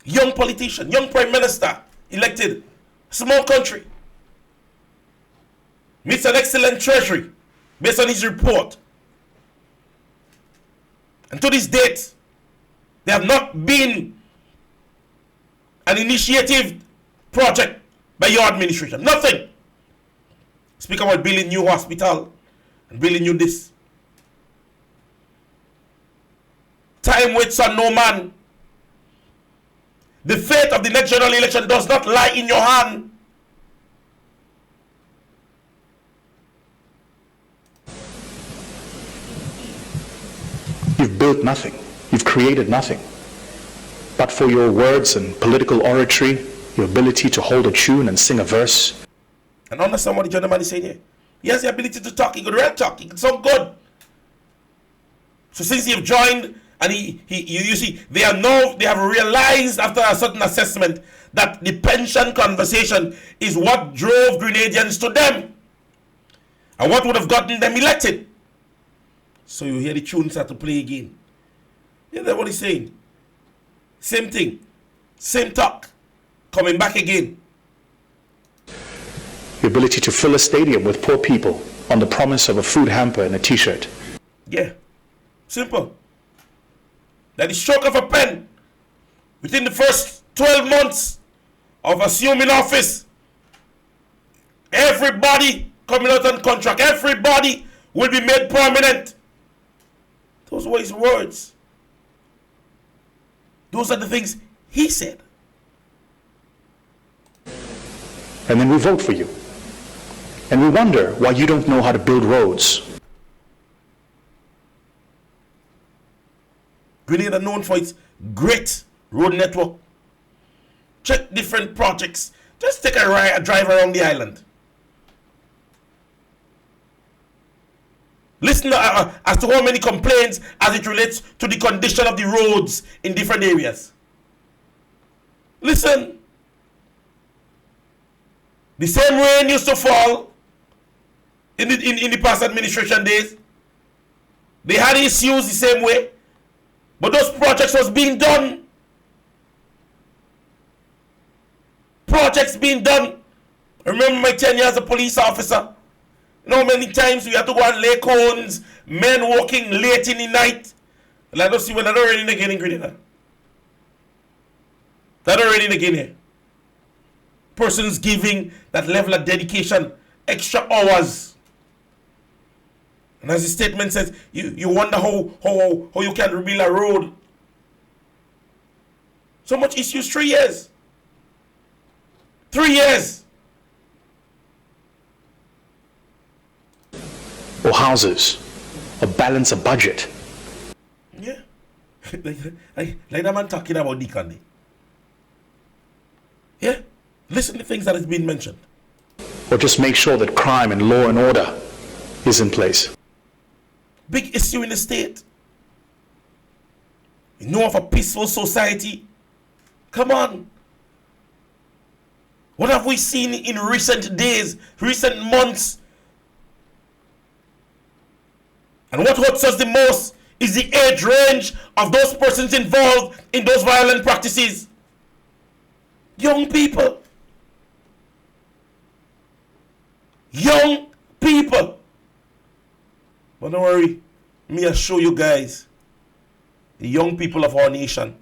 S2: Young politician, young prime minister elected, small country, meets an excellent treasury based on his report. And to this date, there have not been an initiative project by your administration. Nothing. Speak about building new hospital and building new this. Time waits on no man. The fate of the next general election does not lie in your hand.
S9: You've built nothing. You've created nothing. But for your words and political oratory, your ability to hold a tune and sing a verse.
S2: And understand what the gentleman is saying here. He has the ability to talk. He could real talk. He could sound good. So since you've joined, and you see, they have realized after a certain assessment that the pension conversation is what drove Grenadians to them and what would have gotten them elected. So you hear the tune start to play again. Yeah, that's what he's saying. Same thing, same talk, coming back again.
S9: The ability to fill a stadium with poor people on the promise of a food hamper and a t-shirt.
S2: Yeah, simple. That the stroke of a pen, within the first 12 months of assuming office, everybody coming out on contract, everybody will be made permanent. Those were his words. Those are the things he said.
S9: And then we vote for you. And we wonder why you don't know how to build roads.
S2: Grenada known for its great road network. Check different projects. Just take a drive around the island. Listen as to how many complaints as it relates to the condition of the roads in different areas. Listen. The same rain used to fall in the past administration days. They had issues the same way. But those projects was being done. Projects being done. I remember my 10 years as a police officer. You know how many times we had to go and lay cones, men walking late in the night. And I don't see when I don't really again in Grenada. That already in Guinea. Persons giving that level of dedication, extra hours. And as the statement says, you wonder how you can rebuild a road. So much issues, 3 years. 3 years.
S9: Or houses, or balance a budget.
S2: Yeah. like that man talking about Deacon. Yeah. Listen to things that has been mentioned.
S9: Or just make sure that crime and law and order is in place.
S2: Big issue in the state. You know of a peaceful society? Come on. What have we seen in recent days, recent months? And what hurts us the most is the age range of those persons involved in those violent practices. Young people. Young people. But don't worry, me assure you guys, the young people of our nation,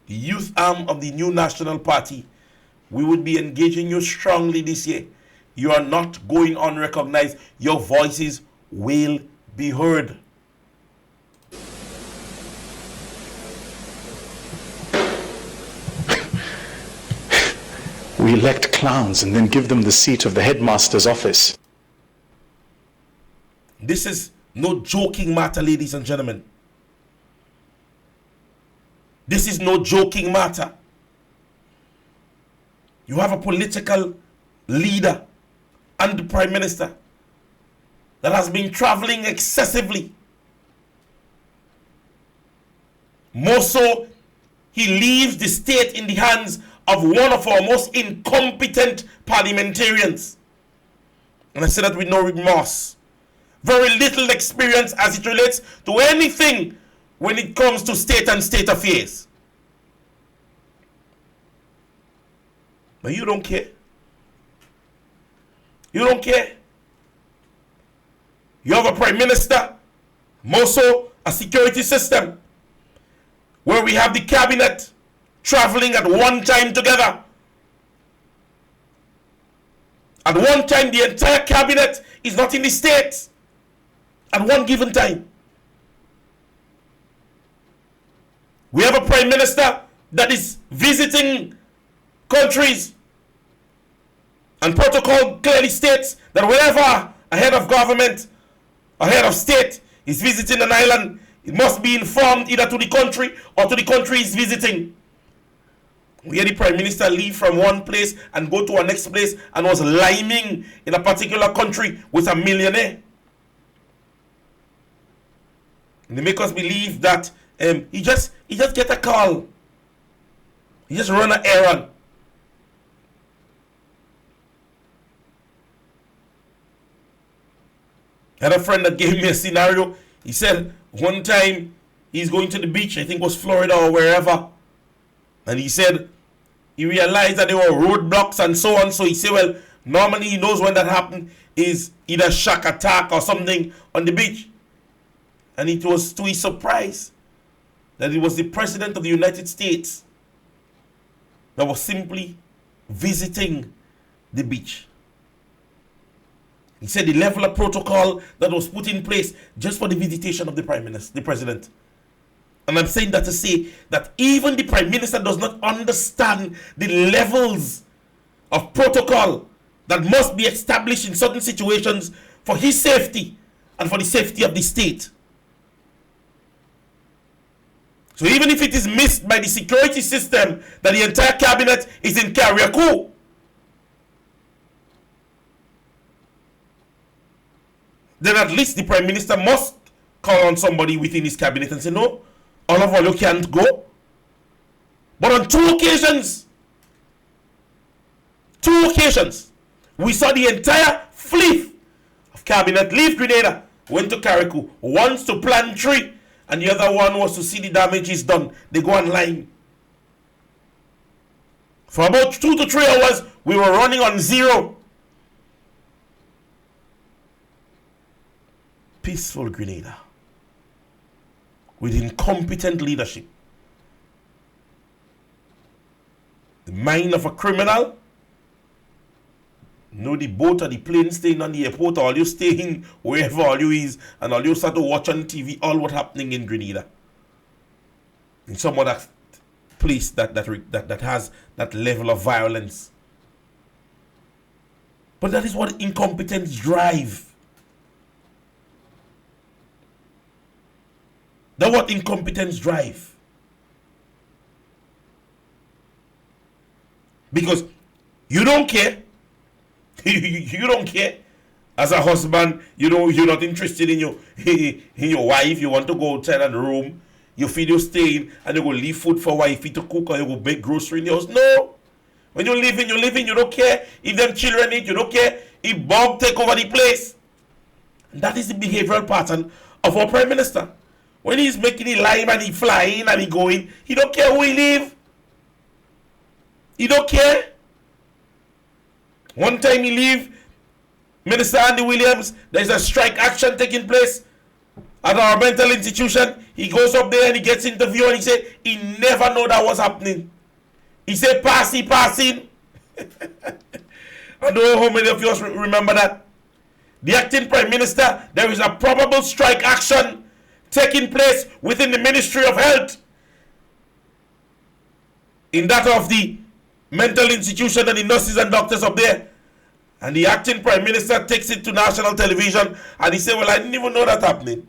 S2: the youth arm of the new National Party, we would be engaging you strongly this year. You are not going unrecognized. Your voices will be heard.
S9: We elect clowns and then give them the seat of the headmaster's office.
S2: This is no joking matter, ladies and gentlemen. This is no joking matter. You have a political leader and the Prime Minister that has been traveling excessively. More so, he leaves the state in the hands of one of our most incompetent parliamentarians. And I say that with no remorse. Very little experience as it relates to anything when it comes to state and state affairs. But you don't care. You don't care. You have a Prime Minister, more so a security system, where we have the cabinet traveling at one time together. At one time, the entire cabinet is not in the state. At one given time. We have a Prime Minister that is visiting countries. And protocol clearly states that whenever a head of government, a head of state is visiting an island, it must be informed either to the country or to the country he's visiting. We had the Prime Minister leave from one place and go to a next place and was liming in a particular country with a millionaire. And they make us believe that he just get a call. He just run an errand. I had a friend that gave me a scenario. He said one time he's going to the beach, I think it was Florida or wherever. And he said he realized that there were roadblocks and so on. So he said, well, normally he knows when that happened is either shock attack or something on the beach. And it was to his surprise that it was the President of the United States that was simply visiting the beach. He said the level of protocol that was put in place just for the visitation of the Prime Minister, the President. And I'm saying that to say that even the Prime Minister does not understand the levels of protocol that must be established in certain situations for his safety and for the safety of the state. So even if it is missed by the security system that the entire cabinet is in carrier coup, then at least the Prime Minister must call on somebody within his cabinet and say, no, all of you can't go. But on two occasions, we saw the entire fleet of cabinet leave Grenada, went to Carriacou, once to Plan 3, and the other one was to see the damages done. They go online. For about 2 to 3 hours, we were running on zero. Peaceful Grenada with incompetent leadership. The mind of a criminal. No, the boat or the plane staying on the airport, all you staying wherever all you is, and all you start to watch on TV all what happening in Grenada. In some other place that has that level of violence. But that is what incompetence drive. That's what incompetence drive. Because you don't care. You don't care. As a husband, you know you're not interested in your wife. You want to go outside of the room. You feel you're staying and you go leave food for wifey to cook or you go make grocery in the house. No. When you're living, you don't care if them children eat, you don't care if Bob take over the place. And that is the behavioral pattern of our Prime Minister. When he's making the lime and he flying and he going, he don't care who he live. He don't care. One time he leave, Minister Andy Williams, there's a strike action taking place at our mental institution. He goes up there and he gets interviewed and he said he never know that was happening. He said passing. I don't know how many of you remember that. The acting Prime Minister, there is a probable strike action taking place within the Ministry of Health. In that of the mental institution and the nurses and doctors up there. And the acting Prime Minister takes it to national television and he said, well, I didn't even know that happening.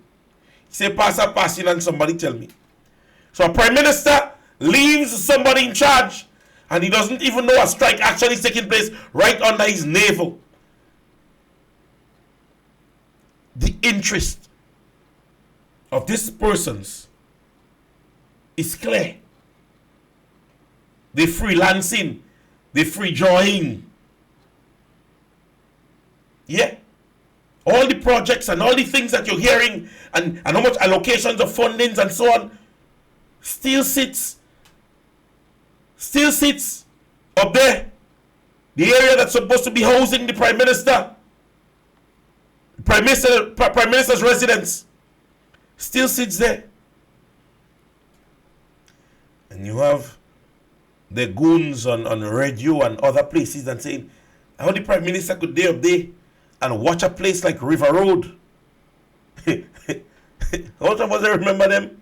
S2: He said, passing and somebody tell me. So a Prime Minister leaves somebody in charge and he doesn't even know a strike action is taking place right under his navel. The interest of these persons is clear. They freelancing, they free drawing. Yeah. All the projects and all the things that you're hearing and how much allocations of fundings and so on still sits up there. The area that's supposed to be housing the Prime Minister, Prime Minister's residence, still sits there. And you have the goons on radio and other places and saying how the Prime Minister could be up there and watch a place like River Road. How of us remember them?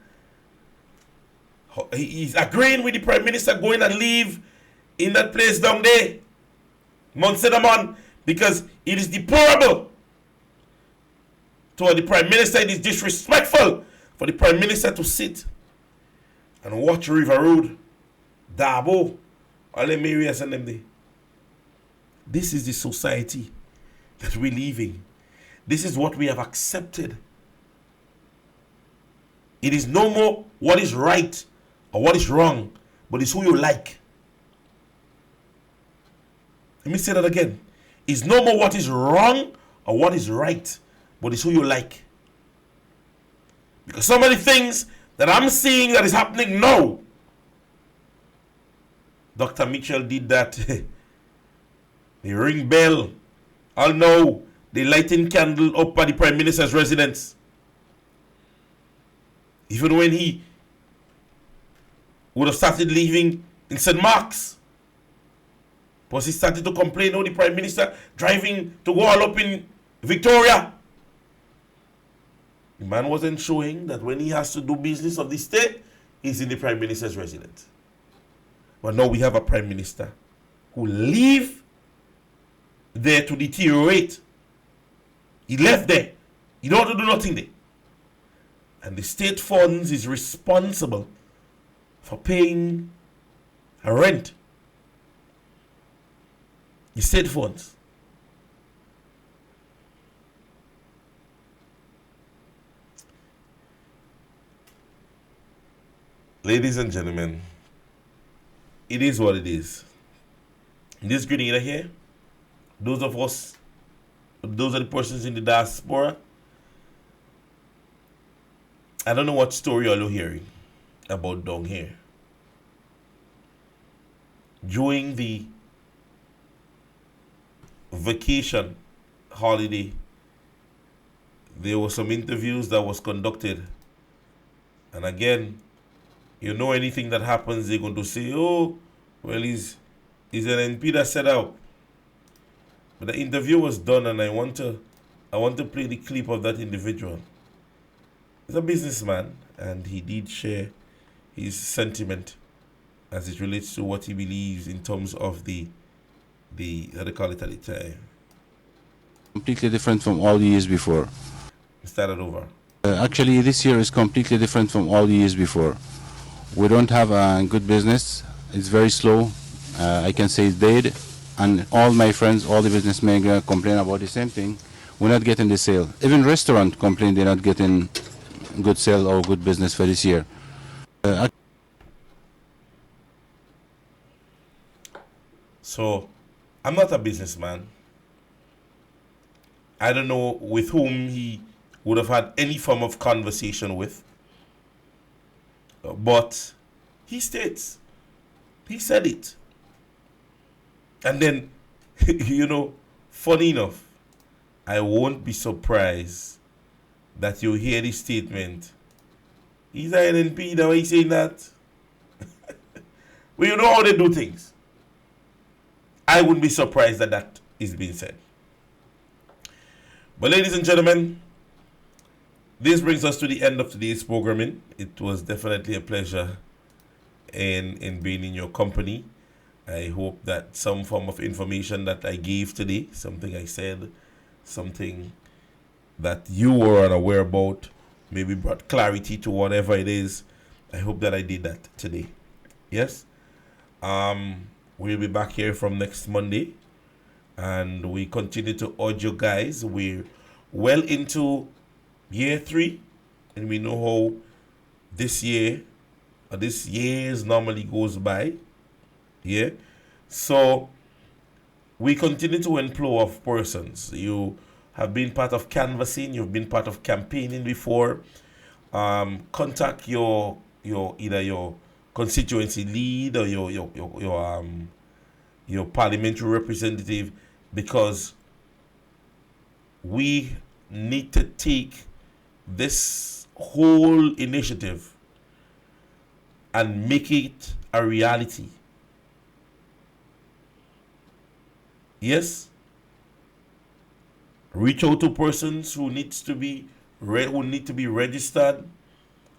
S2: He's agreeing with the Prime Minister going and leave in that place down there, Mount Cinnamon, because it is deplorable toward the Prime Minister. It is disrespectful for the Prime Minister to sit and watch River Road, Dabo, all them areas and them there. This is the society that we live in. This is what we have accepted. It is no more what is right or what is wrong, but it's who you like. Let me say that again. It's no more what is wrong or what is right, but it's who you like. Because some of the things that I'm seeing that is happening now, Dr. Mitchell did that. They ring bell. I'll know. They lighting candle up at the Prime Minister's residence. Even when he would have started living in St. Mark's. Because he started to complain, the Prime Minister driving to go all up in Victoria. The man wasn't showing that when he has to do business of the state, he's in the Prime Minister's residence. But now we have a Prime Minister who leave there to deteriorate. He left there. He don't want to do nothing there. And the state funds is responsible for paying a rent. The state funds. Ladies and gentlemen, it is what it is. This Grenada here, those of us, those are the persons in the diaspora. I don't know what story you're hearing about down here. During the vacation holiday, there were some interviews that was conducted. And again, you know, anything that happens, they're going to say, oh, well, he's an NP that set out. But the interview was done, and I want to play the clip of that individual. He's a businessman, and he did share his sentiment as it relates to what he believes in terms of the how they call it at the time.
S10: Completely different from all the years before.
S2: Started over.
S10: Actually, this year is completely different from all the years before. We don't have a good business. It's very slow. I can say it's dead. And all my friends, all the businessmen complain about the same thing. We're not getting the sale. Even restaurants complain they're not getting good sale or good business for this year.
S2: So, I'm not a businessman. I don't know with whom he would have had any form of conversation with. But he states, he said it. And then, you know, funny enough, I won't be surprised that you hear this statement. He's an NP, the way he's saying that. Well, you know how they do things. I wouldn't be surprised that that is being said. But ladies and gentlemen, this brings us to the end of today's programming. It was definitely a pleasure in being in your company. I hope that some form of information that I gave today, something I said, something that you were unaware about, maybe brought clarity to whatever it is. I hope that I did that today. Yes? We'll be back here from next Monday. And we continue to urge you guys. We're well into year 3. And we know how this year's normally goes by. Yeah. So we continue to employ of persons. You have been part of canvassing, you've been part of campaigning before. Contact your either your constituency lead or your parliamentary representative, because we need to take this whole initiative and make it a reality. Yes, reach out to persons who need to be registered.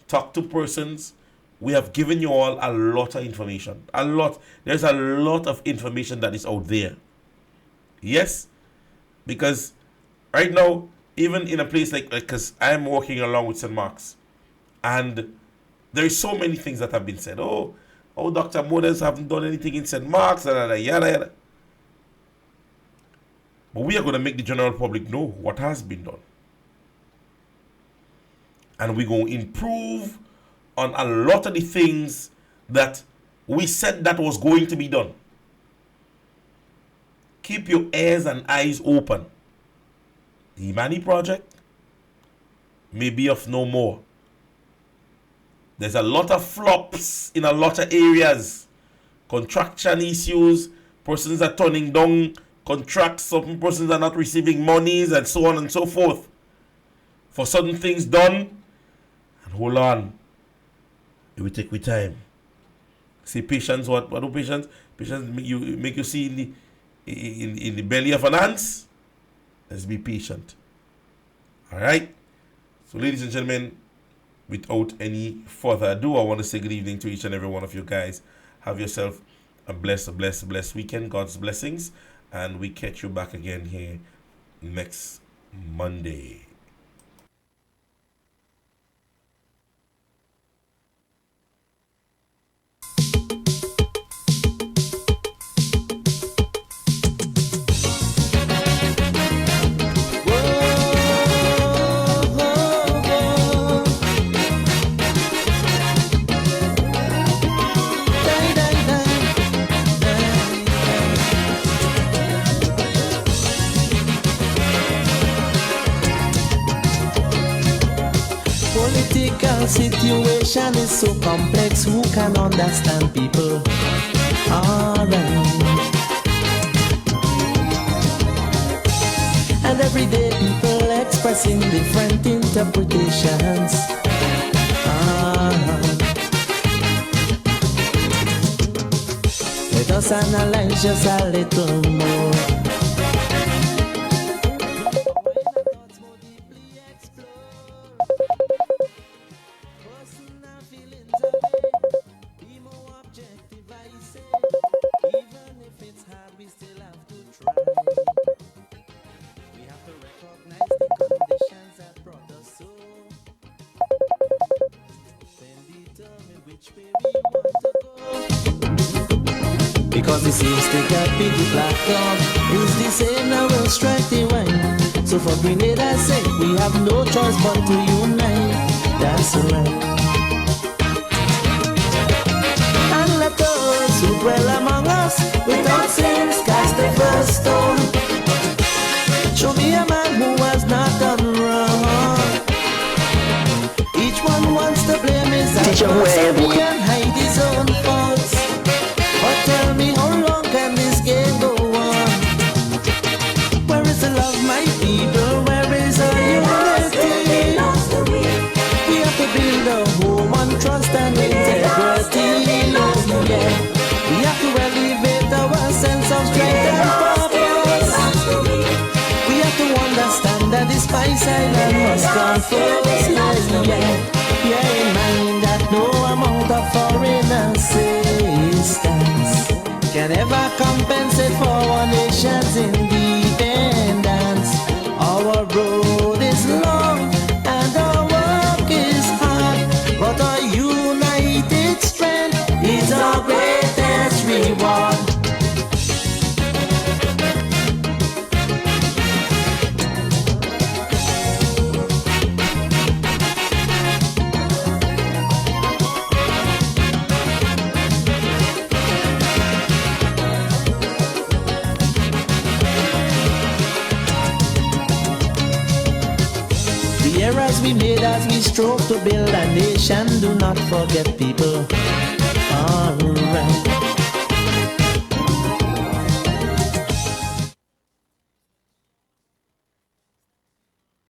S2: Talk to persons. We have given you all a lot of information. A lot. There's a lot of information that is out there. Yes, because right now, even in a place like, because I'm working along with St. Mark's, and there's so many things that have been said. Oh, Dr. Moders haven't done anything in St. Mark's, yada, yada. But we are going to make the general public know what has been done. And we're going to improve on a lot of the things that we said that was going to be done. Keep your ears and eyes open. The Imani project may be of no more. There's a lot of flops in a lot of areas. Contraction issues, persons are turning down contracts, some persons are not receiving monies, and so on and so forth. For certain things done, and hold on, it will take time. See, patience, what do patience? Patience make you see in the belly of an ant. Let's be patient. Alright? So ladies and gentlemen, without any further ado, I want to say good evening to each and every one of you guys. Have yourself a blessed weekend. God's blessings. and we catch you back again here next Monday.
S1: Political situation is so complex, who can understand people? Alright. And everyday people expressing different interpretations. Let us analyze just a little more. Because it seems to get the black dog is the same, now we'll strike the wine. So for Grenada's sake, we have no choice but to unite. That's right. And let those who dwell among us without sins cast the first stone. Show me a man who has not done wrong. Each one wants to blame his adversary and hide his own faults. But tell me, how long can this game go on? Where is the love, my people? Where is our unity? We have to build a home on trust and integrity. Yeah. We have to elevate our sense of strength and purpose. We have to understand that this spice island must come first. Yeah, mind that no amount of foreign assistance can ever compensate for our nation's independence. Our road is long and our work is hard, but our united strength is our greatest reward. Errors we made as we strove to build a nation, do not forget, people.